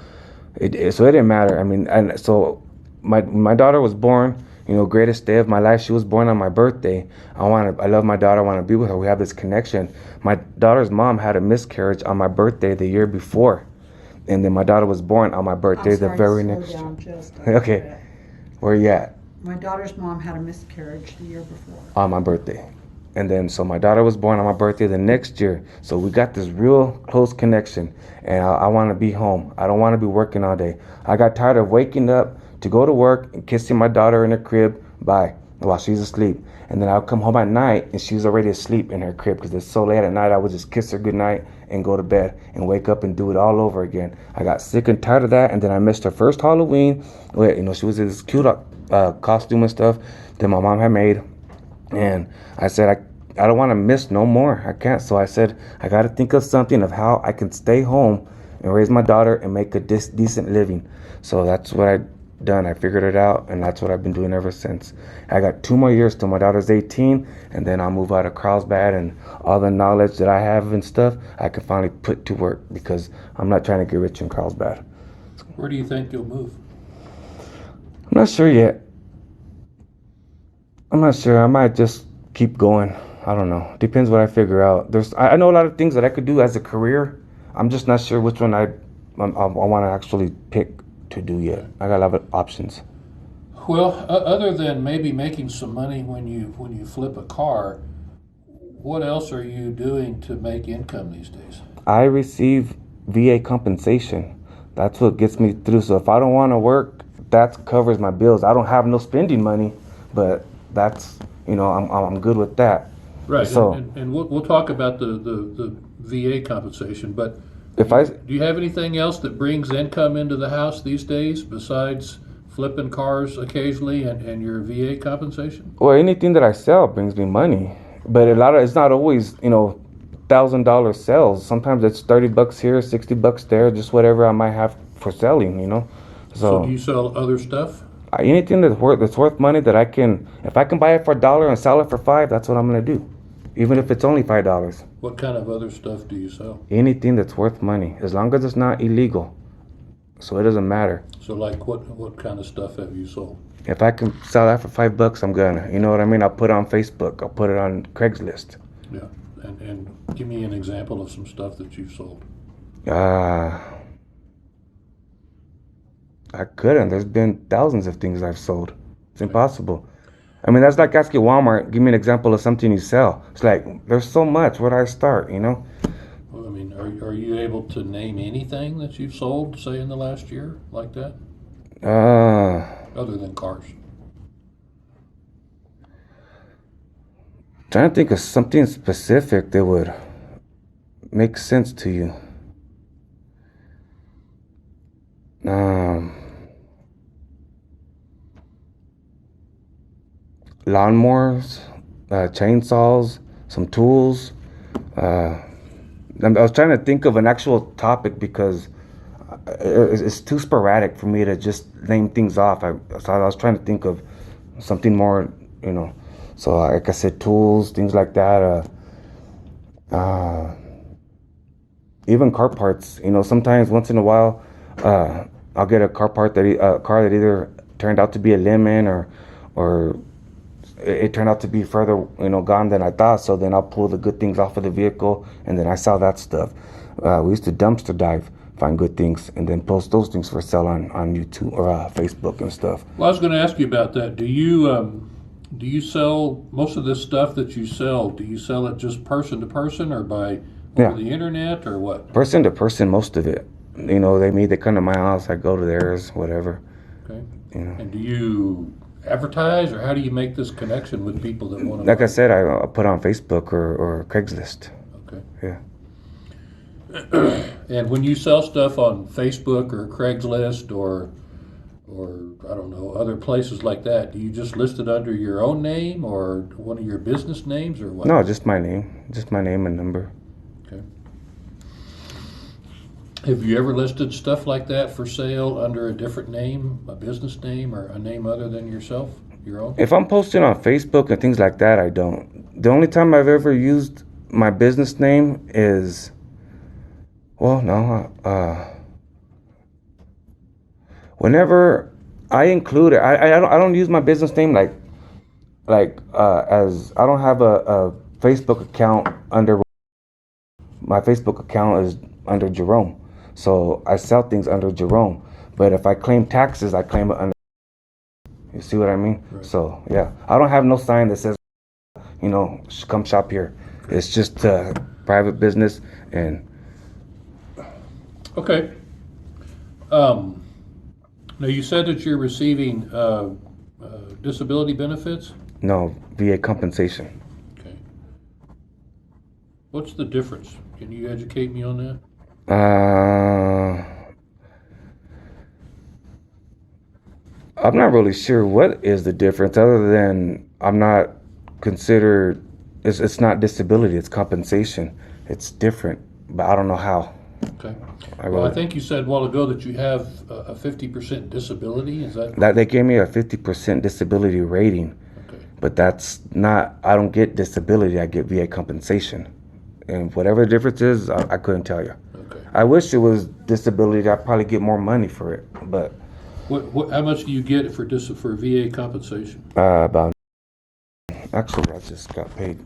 [SPEAKER 1] it didn't matter. I mean, and so my daughter was born. Greatest day of my life. She was born on my birthday. I love my daughter. I want to be with her. We have this connection. My daughter's mom had a miscarriage on my birthday the year before, and then my daughter was born on my birthday the very next year. Okay, where you at?
[SPEAKER 3] My daughter's mom had a miscarriage the year before.
[SPEAKER 1] On my birthday. And then so my daughter was born on my birthday the next year. So we got this real close connection, and I want to be home. I don't want to be working all day. I got tired of waking up to go to work and kissing my daughter in her crib while she's asleep. And then I'll come home at night and she's already asleep in her crib, because it's so late at night. I would just kiss her goodnight and go to bed and wake up and do it all over again. I got sick and tired of that. And then I missed her first Halloween. She was in this cute costume and stuff that my mom had made. And I said, I don't want to miss no more. I can't. So I said, I got to think of something of how I can stay home and raise my daughter and make a decent living. So that's what I done. I figured it out, and that's what I've been doing ever since. I got 2 more years till my daughter's 18, and then I'll move out of Carlsbad, and all the knowledge that I have and stuff I can finally put to work, because I'm not trying to get rich in Carlsbad.
[SPEAKER 2] Where do you think you'll move?
[SPEAKER 1] I'm not sure yet. I'm not sure. I might just keep going. I don't know. Depends what I figure out. I know a lot of things that I could do as a career. I'm just not sure which one I want to actually pick to do yet. I got a lot of options.
[SPEAKER 2] Well, other than maybe making some money when you flip a car, what else are you doing to make income these days?
[SPEAKER 1] I receive VA compensation. That's what gets me through. So if I don't want to work, that covers my bills. I don't have no spending money, but that's I'm good with that.
[SPEAKER 2] Right.
[SPEAKER 1] So
[SPEAKER 2] and we'll talk about the VA compensation, but
[SPEAKER 1] do
[SPEAKER 2] you have anything else that brings income into the house these days besides flipping cars occasionally and your VA compensation?
[SPEAKER 1] Well, anything that I sell brings me money, but it's not always $1,000 sales. Sometimes it's $30 here, $60 there, just whatever I might have for selling.
[SPEAKER 2] So do you sell other stuff?
[SPEAKER 1] Anything that's worth money if I can buy it for $1 and sell it for $5, that's what I'm gonna do, even if it's only $5.
[SPEAKER 2] What kind of other stuff do you sell?
[SPEAKER 1] Anything that's worth money, as long as it's not illegal. So it doesn't matter.
[SPEAKER 2] So like what kind of stuff have you sold?
[SPEAKER 1] If I can sell that for $5, I'm gonna. You know what I mean? I'll put it on Facebook. I'll put it on Craigslist.
[SPEAKER 2] Yeah. And give me an example of some stuff that you've sold.
[SPEAKER 1] I couldn't. There's been thousands of things I've sold. It's impossible. I mean, that's like asking Walmart, give me an example of something you sell. It's like, there's so much. Where do I start, you know?
[SPEAKER 2] Well, I mean, are you able to name anything that you've sold, say, in the last year like that? Other than cars.
[SPEAKER 1] Trying to think of something specific that would make sense to you. Lawnmowers, chainsaws, some tools. I was trying to think of an actual topic because it's too sporadic for me to just name things off. So I was trying to think of something more, you know. So like I said, tools, things like that. Even car parts. You know, sometimes once in a while, I'll get a car that either turned out to be a lemon or it turned out to be further, you know, gone than I thought. So then I'll pull the good things off of the vehicle and then I sell that stuff. We used to dumpster dive, find good things, and then post those things for sale on YouTube or Facebook and stuff.
[SPEAKER 2] Well, I was going to ask you about that. Do you sell most of this stuff that you sell? Do you sell it just person to person or by over the internet or what?
[SPEAKER 1] Person to person, most of it. You know, they come to my house, I go to theirs, whatever.
[SPEAKER 2] Okay.
[SPEAKER 1] You know.
[SPEAKER 2] And do you advertise, or how do you make this connection with people that want to?
[SPEAKER 1] Like I said, I put on Facebook or Craigslist.
[SPEAKER 2] Okay.
[SPEAKER 1] Yeah.
[SPEAKER 2] And when you sell stuff on Facebook or Craigslist or I don't know, other places like that, do you just list it under your own name or one of your business names or what?
[SPEAKER 1] No, just my name and number.
[SPEAKER 2] Okay. Have you ever listed stuff like that for sale under a different name, a business name, or a name other than yourself, your own?
[SPEAKER 1] If I'm posting on Facebook and things like that, I don't. The only time I've ever used my business name is, whenever I include it, I don't use my business name as I don't have a Facebook account under. My Facebook account is under Jerome. So I sell things under Jerome, but if I claim taxes, I claim it under. You see what I mean?
[SPEAKER 2] Right.
[SPEAKER 1] So yeah, I don't have no sign that says, you know, come shop here. It's just private business and.
[SPEAKER 2] Okay. Now you said that you're receiving disability benefits.
[SPEAKER 1] No, VA compensation.
[SPEAKER 2] Okay. What's the difference? Can you educate me on that?
[SPEAKER 1] I'm not really sure what is the difference, other than I'm not considered. It's not disability. It's compensation. It's different, but I don't know how.
[SPEAKER 2] Okay. I think you said a while ago that you have a 50% disability. Is that?
[SPEAKER 1] That they gave me a 50% disability rating,
[SPEAKER 2] Okay.
[SPEAKER 1] but that's not. I don't get disability. I get VA compensation, and whatever the difference is, I couldn't tell you.
[SPEAKER 2] Okay.
[SPEAKER 1] I wish it was disability. I'd probably get more money for it, but
[SPEAKER 2] How much do you get for VA compensation?
[SPEAKER 1] about. Actually, I just got paid.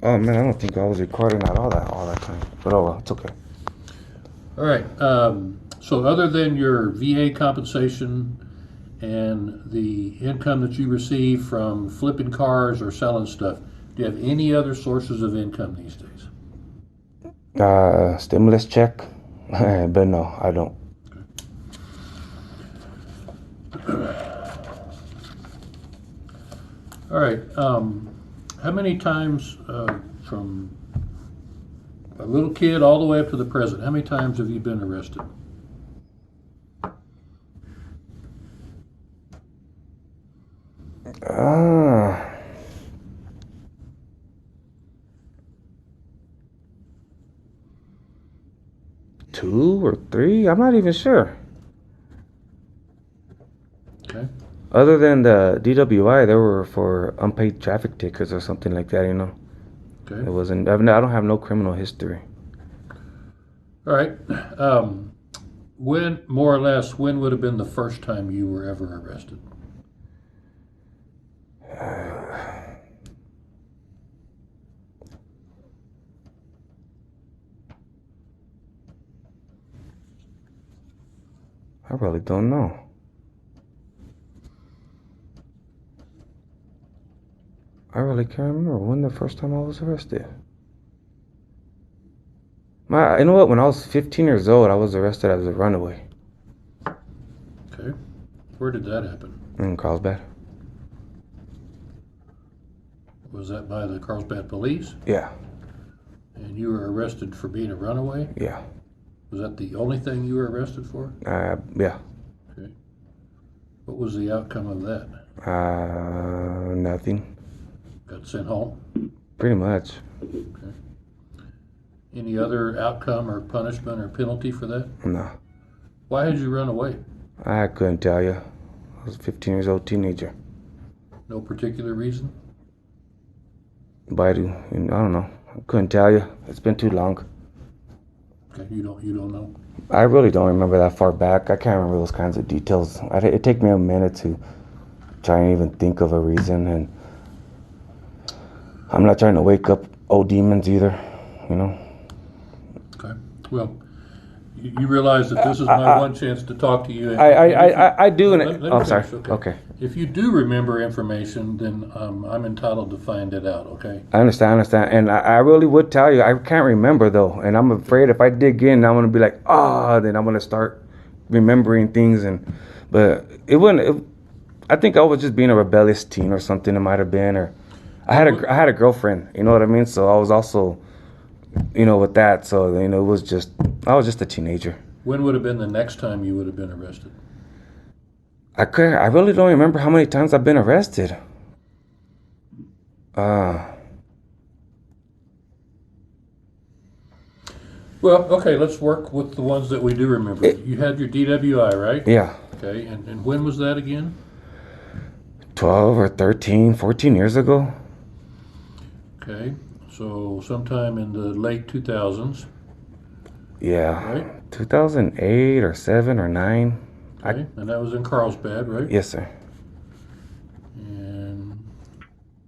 [SPEAKER 1] Oh man, I don't think I was recording at all that time. But oh well, it's okay.
[SPEAKER 2] All right. So other than your VA compensation and the income that you receive from flipping cars or selling stuff, do you have any other sources of income these days?
[SPEAKER 1] Stimulus check, but no, I don't.
[SPEAKER 2] All right. How many times from a little kid all the way up to the present, how many times have you been arrested?
[SPEAKER 1] Two or three? I'm not even sure.
[SPEAKER 2] Okay.
[SPEAKER 1] Other than the DWI, they were for unpaid traffic tickets or something like that.
[SPEAKER 2] Okay.
[SPEAKER 1] It wasn't. I don't have no criminal history.
[SPEAKER 2] All right. When, more or less, when would have been the first time you were ever arrested?
[SPEAKER 1] I really don't know. I really can't remember when the first time I was arrested. You know what? When I was 15 years old, I was arrested as a runaway
[SPEAKER 2] Okay. Where did that happen?
[SPEAKER 1] in Carlsbad.
[SPEAKER 2] Was that by the Carlsbad police?
[SPEAKER 1] Yeah,
[SPEAKER 2] And you were arrested for being a runaway?
[SPEAKER 1] yeah,
[SPEAKER 2] Was that the only thing you were arrested for?
[SPEAKER 1] yeah.
[SPEAKER 2] Okay. What was the outcome of that?
[SPEAKER 1] Nothing.
[SPEAKER 2] Got sent home?
[SPEAKER 1] Pretty much.
[SPEAKER 2] Okay. Any other outcome or punishment or penalty for that?
[SPEAKER 1] No,
[SPEAKER 2] Why had you run away?
[SPEAKER 1] I couldn't tell you. I was a 15 years old teenager.
[SPEAKER 2] No particular reason?
[SPEAKER 1] But I don't know. I couldn't tell you. It's been too long.
[SPEAKER 2] Okay, you don't know.
[SPEAKER 1] I really don't remember that far back. I can't remember those kinds of details. It take me a minute to try and even think of a reason, and I'm not trying to wake up old demons either,
[SPEAKER 2] Okay. Well, you realize that this is my one chance to talk to you.
[SPEAKER 1] I do, and
[SPEAKER 2] Let me
[SPEAKER 1] I'm sorry.
[SPEAKER 2] finish,
[SPEAKER 1] Okay.
[SPEAKER 2] If you do remember information, then I'm entitled to find it out. Okay.
[SPEAKER 1] I understand, and I really would tell you. I can't remember though, and I'm afraid if I dig in, I'm gonna be like, then I'm gonna start remembering things, but it wouldn't. I think I was just being a rebellious teen or something. It might have been, or I had a girlfriend. You know what I mean? So I was also, with that. So I was just a teenager.
[SPEAKER 2] When would have been the next time you would have been arrested?
[SPEAKER 1] I really don't remember how many times I've been arrested.
[SPEAKER 2] Well, okay, let's work with the ones that we do remember. You had your DWI, right?
[SPEAKER 1] Yeah,
[SPEAKER 2] Okay, and when was that again?
[SPEAKER 1] 12 or 13, 14 years ago.
[SPEAKER 2] Okay, so sometime in the late 2000s,
[SPEAKER 1] Yeah,
[SPEAKER 2] right?
[SPEAKER 1] 2008 or 7 or 9.
[SPEAKER 2] Okay, and that was in Carlsbad, right?
[SPEAKER 1] Yes, sir.
[SPEAKER 2] And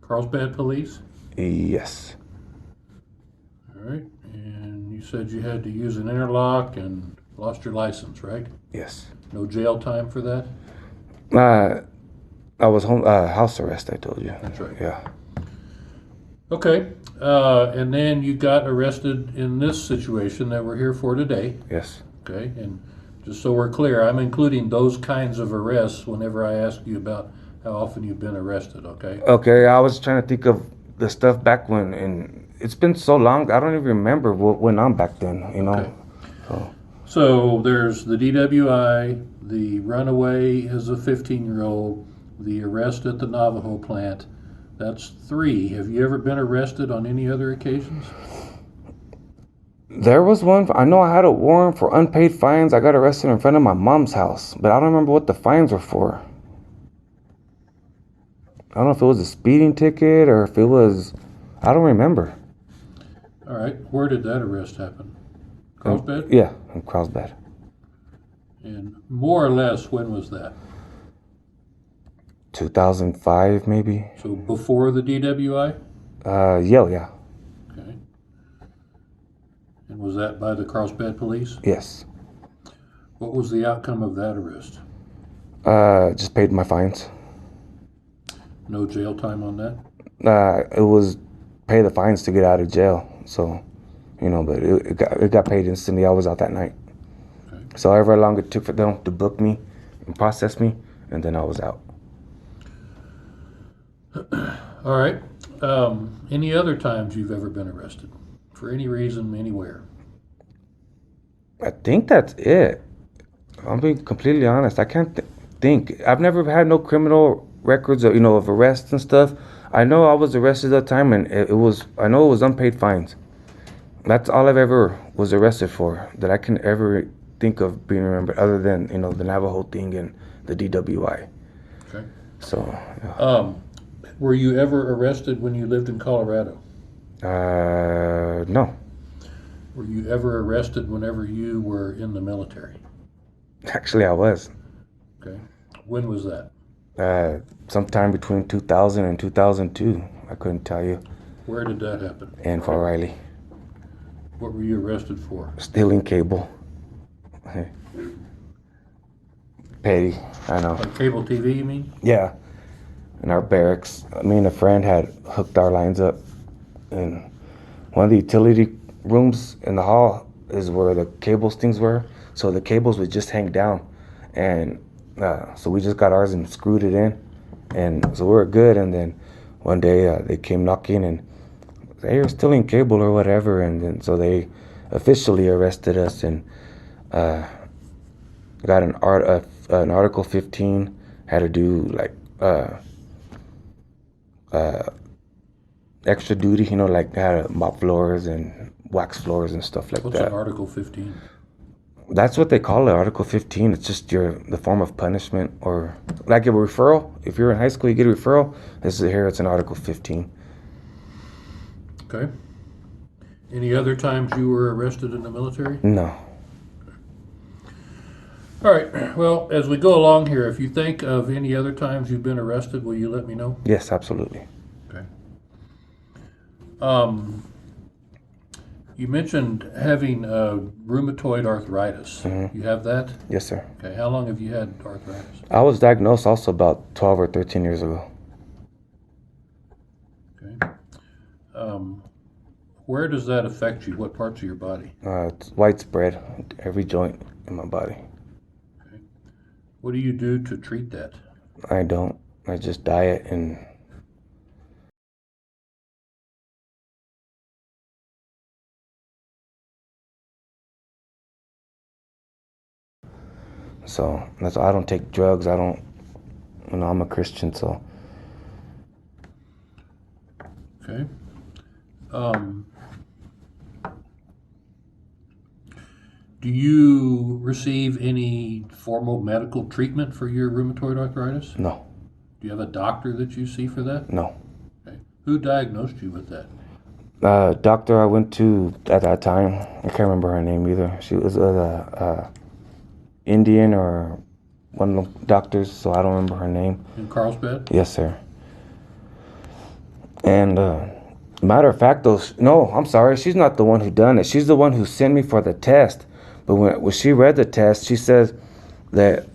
[SPEAKER 2] Carlsbad police?
[SPEAKER 1] Yes.
[SPEAKER 2] All right, and you said you had to use an interlock and lost your license, right?
[SPEAKER 1] Yes.
[SPEAKER 2] No jail time for that?
[SPEAKER 1] I was home house arrest. I told you.
[SPEAKER 2] That's right.
[SPEAKER 1] Yeah.
[SPEAKER 2] Okay, and then you got arrested in this situation that we're here for today.
[SPEAKER 1] Yes.
[SPEAKER 2] Okay, and just so we're clear, I'm including those kinds of arrests whenever I ask you about how often you've been arrested, okay?
[SPEAKER 1] Okay. I was trying to think of the stuff back when, and it's been so long. I don't even remember what went on back then.
[SPEAKER 2] Okay.
[SPEAKER 1] So
[SPEAKER 2] So there's the DWI, the runaway as a 15-year-old, the arrest at the Navajo plant. That's 3. Have you ever been arrested on any other occasions?
[SPEAKER 1] there was one. I know I had a warrant for unpaid fines. I got arrested in front of my mom's house, but I don't remember what the fines were for. I don't know if it was a speeding ticket or if it was. I don't remember.
[SPEAKER 2] All right, where did that arrest happen? Carlsbad?
[SPEAKER 1] Yeah, in Carlsbad.
[SPEAKER 2] And more or less, when was that?
[SPEAKER 1] 2005 maybe.
[SPEAKER 2] So before the DWI?
[SPEAKER 1] Yeah.
[SPEAKER 2] Okay. And was that by the Carlsbad police?
[SPEAKER 1] Yes.
[SPEAKER 2] What was the outcome of that arrest?
[SPEAKER 1] Just paid my fines.
[SPEAKER 2] No jail time on that?
[SPEAKER 1] It was pay the fines to get out of jail. So, but it got paid instantly. I was out that night.
[SPEAKER 2] Okay.
[SPEAKER 1] So however long it took for them to book me and process me, and then I was out.
[SPEAKER 2] All right. Any other times you've ever been arrested? For any reason, anywhere?
[SPEAKER 1] I think that's it. I'll be completely honest. I can't think. I've never had no criminal records of of arrests and stuff. I know I was arrested that time, and I know it was unpaid fines. That's all I've ever was arrested for that I can ever think of being remembered, other than the Navajo thing and the DWI.
[SPEAKER 2] Okay.
[SPEAKER 1] So, yeah.
[SPEAKER 2] Were you ever arrested when you lived in Colorado?
[SPEAKER 1] No.
[SPEAKER 2] Were you ever arrested whenever you were in the military?
[SPEAKER 1] Actually, I was.
[SPEAKER 2] Okay. When was that?
[SPEAKER 1] Sometime between 2000 and 2002. I couldn't tell you.
[SPEAKER 2] Where did that happen?
[SPEAKER 1] And for Riley,
[SPEAKER 2] What were you arrested for?
[SPEAKER 1] stealing cable. Petty, I know.
[SPEAKER 2] Like cable TV, you mean?
[SPEAKER 1] Yeah. In our barracks, me and a friend had hooked our lines up, and one of the utility rooms in the hall is where the cables things were. So the cables would just hang down, and so we just got ours and screwed it in, and so we were good. And then one day they came knocking and said, "Hey, you're stealing cable or whatever," and then so they officially arrested us and got an Article 15, had to do like extra duty, like had to mop floors and wax floors and stuff like
[SPEAKER 2] What's
[SPEAKER 1] that.
[SPEAKER 2] an Article 15?
[SPEAKER 1] That's what they call it, Article 15. It's just the form of punishment, or like a referral. If you're in high school, you get a referral. This is here, it's an Article 15.
[SPEAKER 2] Okay. Any other times you were arrested in the military?
[SPEAKER 1] No.
[SPEAKER 2] All right. Well, as we go along here, if you think of any other times you've been arrested, will you let me know?
[SPEAKER 1] Yes, absolutely.
[SPEAKER 2] Okay. You mentioned having rheumatoid arthritis.
[SPEAKER 1] Mm-hmm.
[SPEAKER 2] You have that?
[SPEAKER 1] Yes, sir.
[SPEAKER 2] Okay. How long have you had arthritis?
[SPEAKER 1] I was diagnosed also about 12 or 13 years ago.
[SPEAKER 2] Okay. Where does that affect you? What parts of your body?
[SPEAKER 1] It's widespread, every joint in my body.
[SPEAKER 2] Okay. What do you do to treat that?
[SPEAKER 1] I don't. I just diet and so that's I don't take drugs. I don't. I'm a Christian, so.
[SPEAKER 2] Okay. Do you receive any formal medical treatment for your rheumatoid arthritis?
[SPEAKER 1] No.
[SPEAKER 2] Do you have a doctor that you see for that?
[SPEAKER 1] No.
[SPEAKER 2] Okay. Who diagnosed you with that?
[SPEAKER 1] Doctor I went to at that time, I can't remember her name either. She was Indian or one of the doctors, so I don't remember her name.
[SPEAKER 2] In Carlsbad?
[SPEAKER 1] Yes, sir. And matter of fact, no, I'm sorry, she's not the one who done it. She's the one who sent me for the test. But when she read the test, she says that,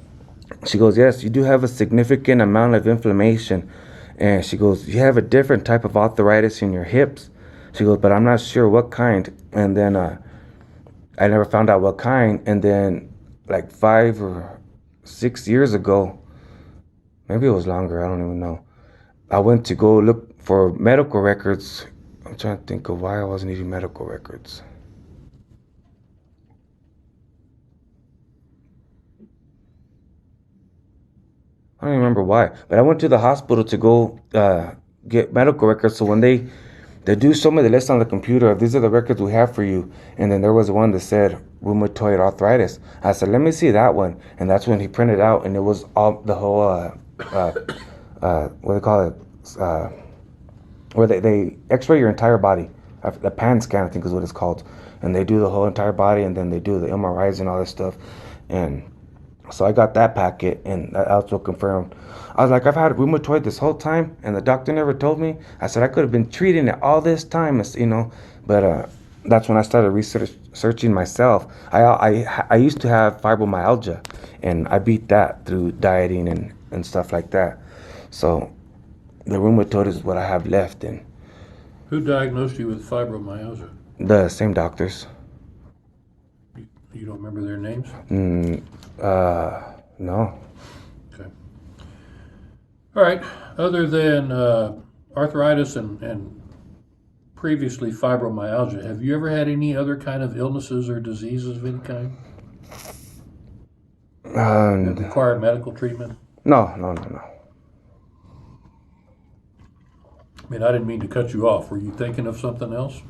[SPEAKER 1] she goes, yes, you do have a significant amount of inflammation. And she goes, you have a different type of arthritis in your hips. She goes, but I'm not sure what kind. And then I never found out what kind. And then like 5 or 6 years ago, maybe it was longer, I don't even know, I went to go look for medical records. I'm trying to think of why I was needing medical records. I don't even remember why, but I went to the hospital to go get medical records. So when they do show me the list on the computer of these are the records we have for you, and then there was one that said rheumatoid arthritis. I said, let me see that one, and that's when he printed out, and it was all the whole what do they call it? Where they X-ray your entire body. The pan scan, I think, is what it's called, and they do the whole entire body, and then they do the MRIs and all this stuff, and. So I got that packet, and that also confirmed. I was like, I've had rheumatoid this whole time, and the doctor never told me. I said I could have been treating it all this time, but that's when I started researching myself. I used to have fibromyalgia, and I beat that through dieting and stuff like that. So the rheumatoid is what I have left, and
[SPEAKER 2] Who diagnosed you with fibromyalgia?
[SPEAKER 1] the same doctors.
[SPEAKER 2] You don't remember their names?
[SPEAKER 1] No.
[SPEAKER 2] Okay. All right. Other than arthritis and previously fibromyalgia, have you ever had any other kind of illnesses or diseases of any kind that require medical treatment?
[SPEAKER 1] No.
[SPEAKER 2] I mean, I didn't mean to cut you off. Were you thinking of something else?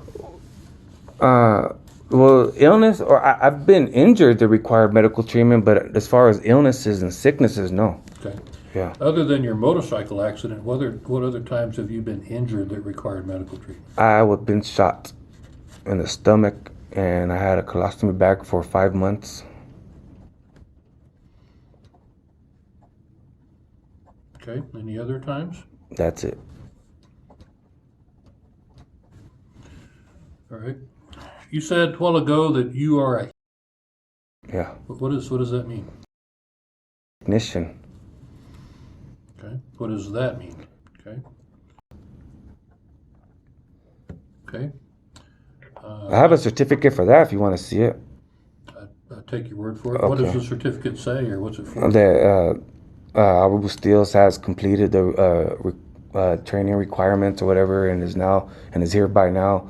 [SPEAKER 1] Well, illness, or I've been injured that required medical treatment, but as far as illnesses and sicknesses, no.
[SPEAKER 2] Okay.
[SPEAKER 1] Yeah.
[SPEAKER 2] Other than your motorcycle accident, what other times have you been injured that required medical treatment?
[SPEAKER 1] I've been shot in the stomach, and I had a colostomy bag for 5 months.
[SPEAKER 2] Okay, any other times?
[SPEAKER 1] That's it.
[SPEAKER 2] All right. You said a while ago that you are a.
[SPEAKER 1] Yeah.
[SPEAKER 2] What does that mean?
[SPEAKER 1] Technician.
[SPEAKER 2] Okay. What does that mean? Okay. Okay.
[SPEAKER 1] I have a certificate for that if you want to see it.
[SPEAKER 2] I take your word for it. What does
[SPEAKER 1] Okay.
[SPEAKER 2] the certificate say, or what's it for?
[SPEAKER 1] That Abu Steels has completed the training requirements or whatever, and is here by now.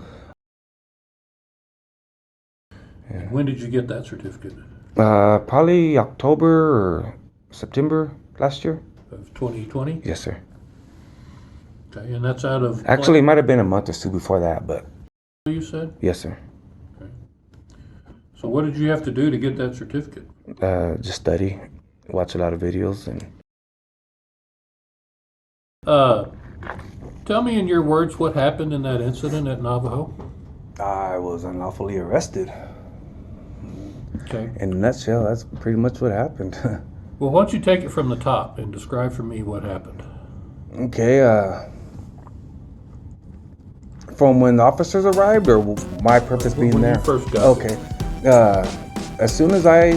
[SPEAKER 2] And when did you get that certificate?
[SPEAKER 1] Probably October or September last year.
[SPEAKER 2] Of 2020?
[SPEAKER 1] Yes, sir.
[SPEAKER 2] Okay, and that's out of.
[SPEAKER 1] Actually, it might have been a month or two before that, but
[SPEAKER 2] You said?
[SPEAKER 1] yes, sir.
[SPEAKER 2] Okay. So what did you have to do to get that certificate?
[SPEAKER 1] Just study, watch a lot of videos, and
[SPEAKER 2] Tell me in your words what happened in that incident at Navajo.
[SPEAKER 1] I was unlawfully arrested.
[SPEAKER 2] Okay.
[SPEAKER 1] In a nutshell, that's pretty much what happened.
[SPEAKER 2] Well, why don't you take it from the top and describe for me what happened?
[SPEAKER 1] Okay, from when the officers arrived, or my purpose being
[SPEAKER 2] When you
[SPEAKER 1] there?
[SPEAKER 2] first got
[SPEAKER 1] Okay. As soon as I